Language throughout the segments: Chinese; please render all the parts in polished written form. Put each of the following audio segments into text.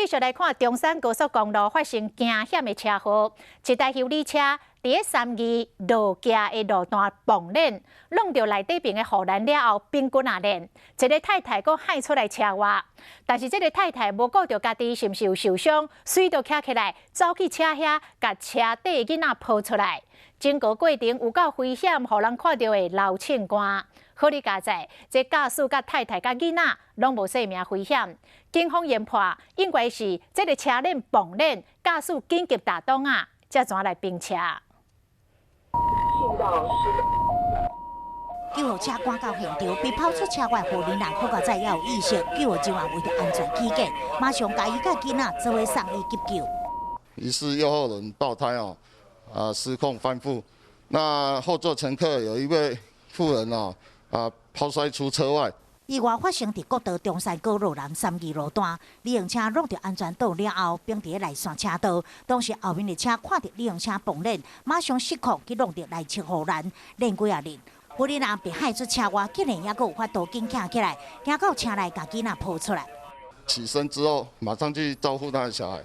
继续来看中山高速公路发生惊险的车祸，一台修理车伫32路行的路段崩链，弄到内底边的护栏了后，冰棍啊链，一个太太佫害出来车外，但是这个太太无顾到家己是毋是有受伤，随着徛起来走去车遐，甲车底的囡仔抱出来。整个过程有够危险，互人看到的流庆肝。好哩加在，这驾驶甲太太甲囡仔拢无生命危险。警方研判，应该是这个车链崩链，驾驶紧急打档啊，才转来并车。救护车赶到现场，被抛出车外护理人好在也有意识，救护人员为着安全起见，马上把伊甲囡仔做伙送医急救。疑似右后轮爆胎失控翻覆，那后座乘客有一位妇人抛摔出车外。意外发生伫国道中山高路南32路段，旅行车弄到安全岛了后，并伫内线车道。当时后面的车看到旅行车崩链，马上失控去弄到内侧护栏，链几啊链。护理人被害出车外，竟然还佫有法度紧站起来，行到车内把囡仔抱出来。起身之后，马上去照顾他的小孩。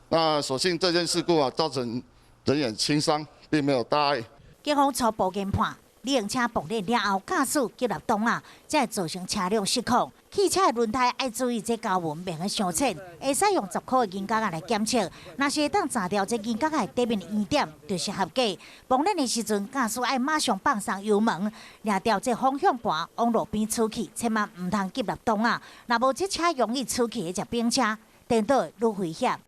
那所幸这件事故造成人员轻伤，并没有大碍。警方初步研判，旅行车崩链了后，驾驶急入档才会造成车辆失控。汽车的轮胎要注意，这胶纹免去伤浅，会使用10块的银角来检测。若是会当查掉这银角的底面的圆点，就是合格。崩链的时阵，驾驶要马上放松油门，抓掉这方向盘往路边出去，千万唔通急入档若无这车容易出去的只冰车，颠倒会愈危险。